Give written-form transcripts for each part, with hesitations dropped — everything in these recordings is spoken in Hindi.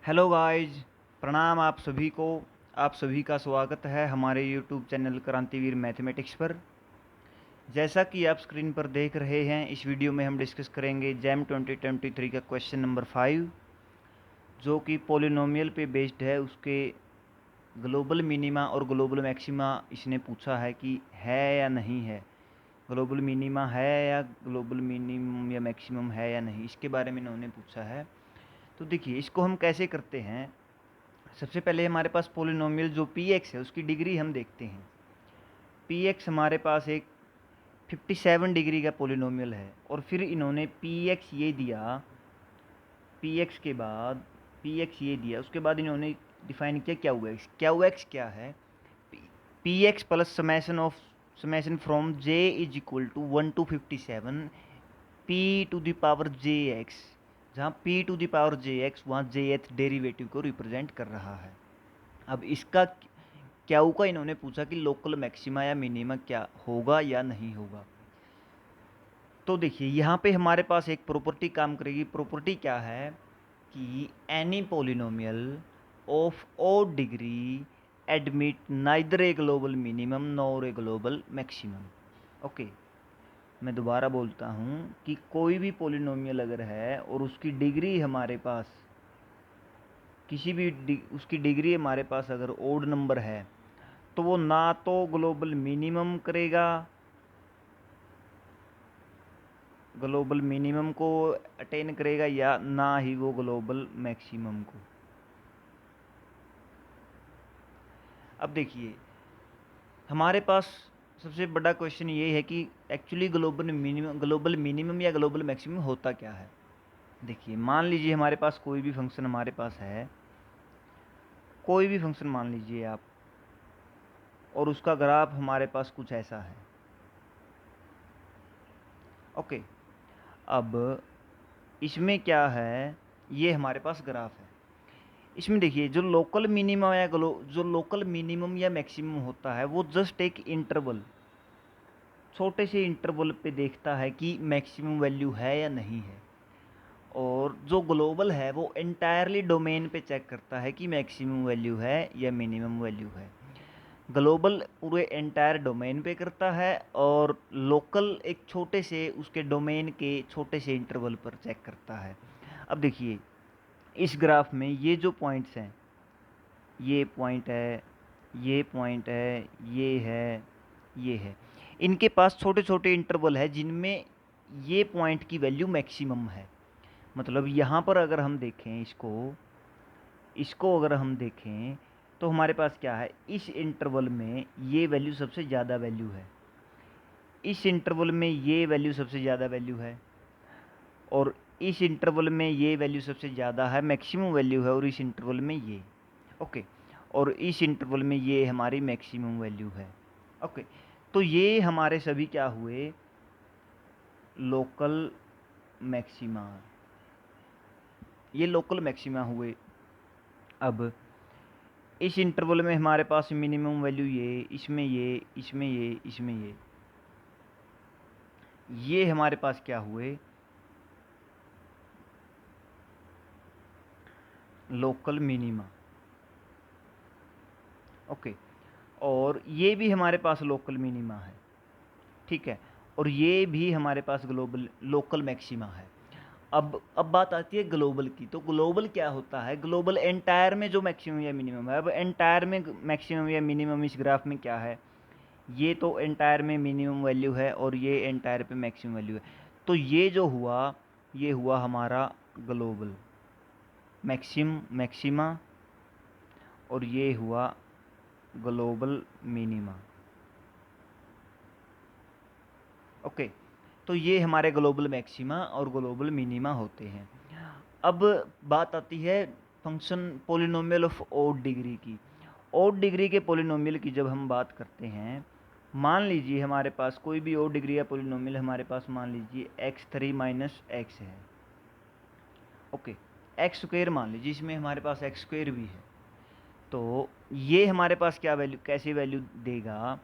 हेलो गाइस, प्रणाम आप सभी को। आप सभी का स्वागत है हमारे यूट्यूब चैनल क्रांतिवीर मैथमेटिक्स पर। जैसा कि आप स्क्रीन पर देख रहे हैं, इस वीडियो में हम डिस्कस करेंगे जैम 2023 का क्वेश्चन नंबर 5, जो कि पॉलिनोमियल पे बेस्ड है। उसके ग्लोबल मिनिमा और ग्लोबल मैक्सिमा इसने पूछा है कि है या नहीं है, ग्लोबल मिनिमा है या ग्लोबल मिनिमम या मैक्सिमम है या नहीं, इसके बारे में इन्होंने पूछा है। तो देखिए, इसको हम कैसे करते हैं। सबसे पहले हमारे पास पोलिनोमियल जो पी एक्स है उसकी डिग्री हम देखते हैं। पी एक्स हमारे पास एक 57 डिग्री का पोलिनोमियल है, और फिर इन्होंने पी एक्स ये दिया। पी एक्स के बाद पी एक्स ये दिया, उसके बाद इन्होंने डिफाइन किया क्या हुआ एक्स। क्या हुआ एक्स क्या है, P X plus summation from J is equal to 1 to 57 P to the power J X, जहाँ P to the power J X वहाँ जे एथ डेरिवेटिव को रिप्रेजेंट कर रहा है। अब इसका क्याऊ का इन्होंने पूछा कि लोकल मैक्सिमा या मिनिमा क्या होगा या नहीं होगा। तो देखिए, यहाँ पे हमारे पास एक प्रॉपर्टी काम करेगी। प्रॉपर्टी क्या है कि any polynomial of odd degree admit neither a global minimum nor a global maximum. Okay, मैं दोबारा बोलता हूँ कि कोई भी पोलिनोमियल अगर है और उसकी डिग्री हमारे पास उसकी डिग्री हमारे पास अगर ओड नंबर है, तो वो ना तो ग्लोबल मिनिमम करेगा, ग्लोबल मिनिमम को अटेन करेगा, या ना ही वो ग्लोबल मैक्सिमम को। अब देखिए, हमारे पास सबसे बड़ा क्वेश्चन ये है कि एक्चुअली ग्लोबल मिनिमम या ग्लोबल मैक्सिमम होता क्या है। देखिए, मान लीजिए हमारे पास कोई भी फंक्शन हमारे पास है, कोई भी फंक्शन मान लीजिए आप, और उसका ग्राफ हमारे पास कुछ ऐसा है। ओके, अब इसमें क्या है, ये हमारे पास ग्राफ है। इसमें देखिए, जो लोकल मिनिमम या मैक्सिमम होता है, वो जस्ट एक इंटरवल, छोटे से इंटरवल पे देखता है कि मैक्सिमम वैल्यू है या नहीं है। और जो ग्लोबल है वो एंटायरली डोमेन पे चेक करता है कि मैक्सिमम वैल्यू है या मिनिमम वैल्यू है। ग्लोबल पूरे एंटायर डोमेन पे करता है, और लोकल एक छोटे से उसके डोमेन के छोटे से इंटरवल पर चेक करता है। अब देखिए, इस ग्राफ में ये जो पॉइंट्स हैं, ये पॉइंट है, ये पॉइंट है, ये है, ये है, इनके पास छोटे छोटे इंटरवल है जिनमें ये पॉइंट की वैल्यू मैक्सिमम है। मतलब यहाँ पर अगर हम देखें इसको इसको अगर हम देखें, तो हमारे पास क्या है, इस इंटरवल में ये वैल्यू सबसे ज़्यादा वैल्यू है, इस इंटरवल में ये वैल्यू सबसे ज़्यादा वैल्यू है, और इस इंटरवल में ये वैल्यू सबसे ज़्यादा है, मैक्सिमम वैल्यू है, और इस इंटरवल में ये। ओके, और इस इंटरवल में ये हमारी मैक्सिमम वैल्यू है। ओके, तो ये हमारे सभी क्या हुए, लोकल मैक्सिमा, ये लोकल मैक्सिमा हुए। अब इस इंटरवल में हमारे पास मिनिमम वैल्यू ये, इसमें ये, इसमें ये, इसमें ये हमारे पास क्या हुए, लोकल मिनिमा। ओके, और ये भी हमारे पास लोकल मिनिमा है, ठीक है, और ये भी हमारे पास ग्लोबल लोकल मैक्सिमा है। अब बात आती है ग्लोबल की। तो ग्लोबल क्या होता है, ग्लोबल एंटायर में जो मैक्सिमम या मिनिमम है। अब एंटायर में मैक्सिमम या मिनिमम इस ग्राफ में क्या है, ये तो एंटायर में मिनिमम वैल्यू है और ये एंटायर पे मैक्सिमम वैल्यू है। तो ये जो हुआ, ये हुआ हमारा ग्लोबल मैक्सिमा, और ये हुआ ग्लोबल मिनिमा। ओके, तो ये हमारे ग्लोबल मैक्सिमा और ग्लोबल मिनिमा होते हैं। अब बात आती है function polynomial of odd degree की। ओड डिग्री के पोलिनोमियल की जब हम बात करते हैं, मान लीजिए हमारे पास कोई भी ओड डिग्री का पोलिनोमियल हमारे पास, मान लीजिए x3 माइनस एक्स है। ओके, एक्स स्क्वेयर मान लीजिए, इसमें हमारे पास एक्स स्क्वेयर भी है। तो ये हमारे पास क्या वैल्यू, कैसे वैल्यू देगा,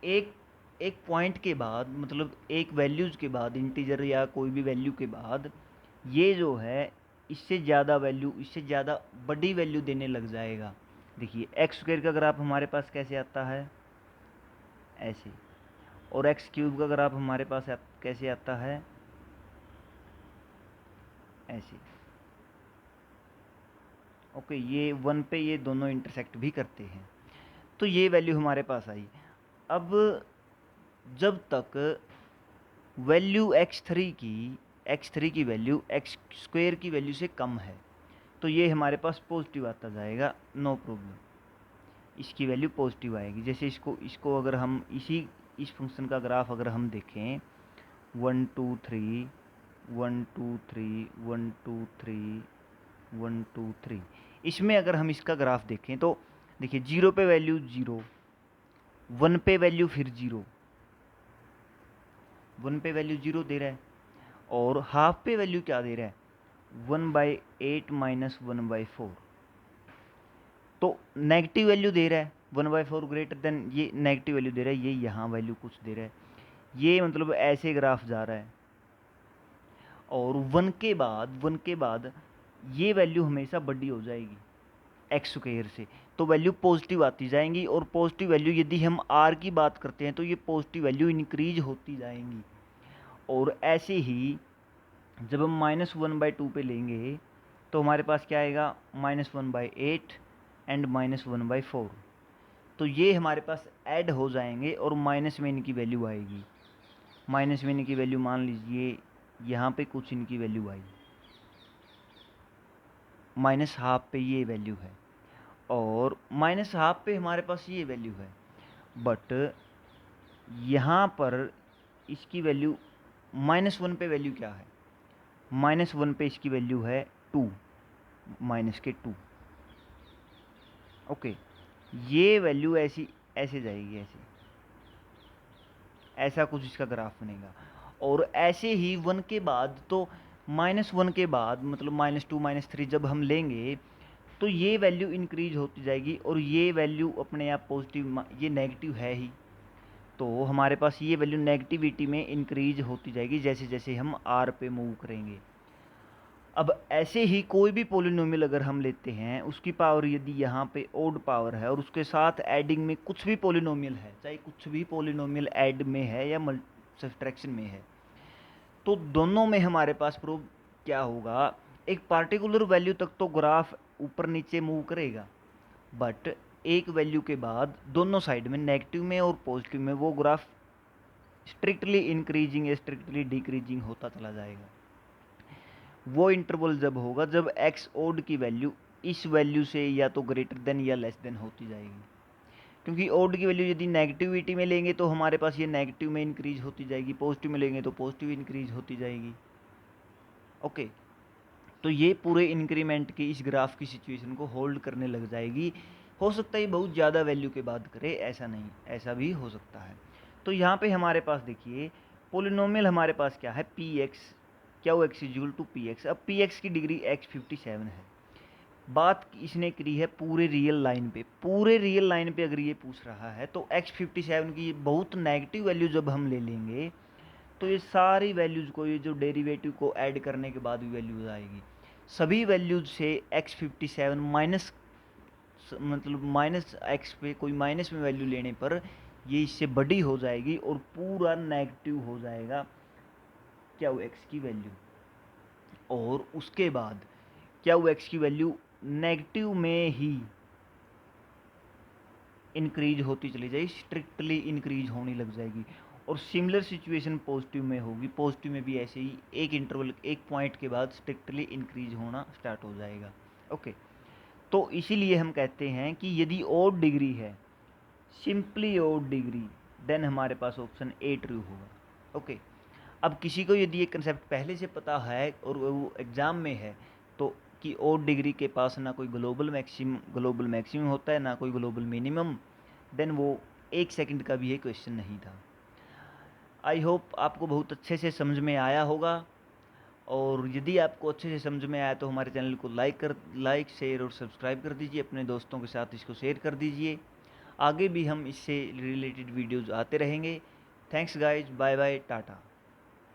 एक एक पॉइंट के बाद, मतलब एक वैल्यूज के बाद, इंटीजर या कोई भी वैल्यू के बाद, ये जो है इससे ज़्यादा वैल्यू, इससे ज़्यादा बड़ी वैल्यू देने लग जाएगा। देखिए एक्स स्क्वायर का ग्राफ हमारे पास कैसे आता है, ऐसे, और एक्स क्यूब का ग्राफ हमारे पास कैसे आता है, ऐसे। ओके, ये 1 पे ये दोनों इंटरसेक्ट भी करते हैं, तो ये वैल्यू हमारे पास आई। अब जब तक वैल्यू x3 की वैल्यू एक्स स्क्वायर की वैल्यू से कम है, तो ये हमारे पास पॉजिटिव आता जाएगा, नो प्रॉब्लम, इसकी वैल्यू पॉजिटिव आएगी। जैसे इसको अगर हम इस फंक्शन का ग्राफ अगर हम देखें 1 2 3 1 2 3 1 2 3 1 2 3, इसमें अगर हम इसका ग्राफ देखें तो देखिए 0 पे वैल्यू 0, 1 पे वैल्यू फिर 0, 1 पे वैल्यू 0 दे रहा है, और हाफ पे वैल्यू क्या दे रहा है, 1/8 माइनस 1/4, तो नेगेटिव वैल्यू दे रहा है, 1/4 ग्रेटर देन, ये नेगेटिव वैल्यू दे रहा है, ये यहाँ वैल्यू कुछ दे रहा है, ये मतलब ऐसे ग्राफ जा रहा है। और 1 के बाद ये वैल्यू हमेशा बड़ी हो जाएगी एक्स स्क्वायर से, तो वैल्यू पॉजिटिव आती जाएंगी, और पॉजिटिव वैल्यू यदि हम आर की बात करते हैं तो ये पॉजिटिव वैल्यू इंक्रीज होती जाएंगी। और ऐसे ही जब हम -1/2 पे लेंगे तो हमारे पास क्या आएगा, -1/8 एंड -1/4, तो ये हमारे पास ऐड हो जाएंगे और माइनस में इनकी वैल्यू आएगी। माइनस में इनकी वैल्यू मान लीजिए यहाँ पे कुछ इनकी वैल्यू आई, -1/2 पे ये वैल्यू है, और -1/2 पे हमारे पास ये वैल्यू है, बट यहाँ पर इसकी वैल्यू -1 पे वैल्यू क्या है, -1 पे इसकी वैल्यू है 2, -2। ओके, ये वैल्यू ऐसे जाएगी, ऐसा कुछ इसका ग्राफ बनेगा। और ऐसे ही 1 के बाद, तो -1 के बाद मतलब -2 -3 जब हम लेंगे तो ये वैल्यू इंक्रीज होती जाएगी, और ये वैल्यू अपने आप पॉजिटिव, ये नेगेटिव है ही, तो हमारे पास ये वैल्यू नेगेटिविटी में इंक्रीज होती जाएगी जैसे जैसे हम आर पे मूव करेंगे। अब ऐसे ही कोई भी पोलिनोमियल अगर हम लेते हैं, उसकी पावर यदि यहाँ पे ओड पावर है और उसके साथ एडिंग में कुछ भी पोलिनोमियल है, चाहे कुछ भी पोलिनोमियल ऐड में है या सब्ट्रैक्शन में है, तो दोनों में हमारे पास प्रूफ क्या होगा, एक पार्टिकुलर वैल्यू तक तो ग्राफ ऊपर नीचे मूव करेगा, बट एक वैल्यू के बाद दोनों साइड में, नेगेटिव में और पॉजिटिव में, वो ग्राफ स्ट्रिक्टली इंक्रीजिंग या स्ट्रिक्टली डिक्रीजिंग होता चला जाएगा। वो इंटरवल जब होगा जब एक्स ओड की वैल्यू इस वैल्यू से या तो ग्रेटर देन या लेस देन होती जाएगी, क्योंकि ओड की वैल्यू यदि नेगेटिविटी में लेंगे तो हमारे पास ये नेगेटिव में इंक्रीज होती जाएगी, पॉजिटिव में लेंगे तो पॉजिटिव इंक्रीज होती जाएगी। ओके, तो ये पूरे इंक्रीमेंट की इस ग्राफ की सिचुएशन को होल्ड करने लग जाएगी। हो सकता है बहुत ज़्यादा वैल्यू के बाद करे, ऐसा नहीं, ऐसा भी हो सकता है। तो यहाँ पे हमारे पास देखिए पोलिनोमियल हमारे पास क्या है, पी एक्स, क्या वो X equal to P X. अब पी एक्स की डिग्री x57 है। बात इसने करी है पूरे रियल लाइन पे, पूरे रियल लाइन पे अगर ये पूछ रहा है तो x57 की बहुत नेगेटिव वैल्यू जब हम ले लेंगे तो ये सारी वैल्यूज़ को, ये जो डेरिवेटिव को ऐड करने के बाद भी वैल्यूज आएगी, सभी वैल्यूज से x57 माइनस, मतलब माइनस एक्स पे कोई माइनस में वैल्यू लेने पर ये इससे बड़ी हो जाएगी और पूरा नेगेटिव हो जाएगा क्या वो एक्स की वैल्यू। और उसके बाद क्या वो एक्स की वैल्यू नेगेटिव में ही इंक्रीज होती चली जाएगी, स्ट्रिक्टली इंक्रीज होने लग जाएगी। और सिमिलर सिचुएशन पॉजिटिव में होगी, पॉजिटिव में भी ऐसे ही एक इंटरवल, एक पॉइंट के बाद स्ट्रिक्टली इंक्रीज होना स्टार्ट हो जाएगा। ओके, तो इसीलिए हम कहते हैं कि यदि ओड डिग्री है, सिंपली ओड डिग्री, देन हमारे पास ऑप्शन ए ट्रू होगा। ओके, अब किसी को यदि ये कंसेप्ट पहले से पता है और वो एग्ज़ाम में है तो कि ओड डिग्री के पास ना कोई ग्लोबल मैक्सिमम होता है ना कोई ग्लोबल मिनिमम, देन वो 1 सेकंड का भी ये क्वेश्चन नहीं था। आई होप आपको बहुत अच्छे से समझ में आया होगा, और यदि आपको अच्छे से समझ में आया तो हमारे चैनल को लाइक शेयर और सब्सक्राइब कर दीजिए, अपने दोस्तों के साथ इसको शेयर कर दीजिए। आगे भी हम इससे रिलेटेड वीडियोज़ आते रहेंगे। Thanks guys, bye bye, Tata.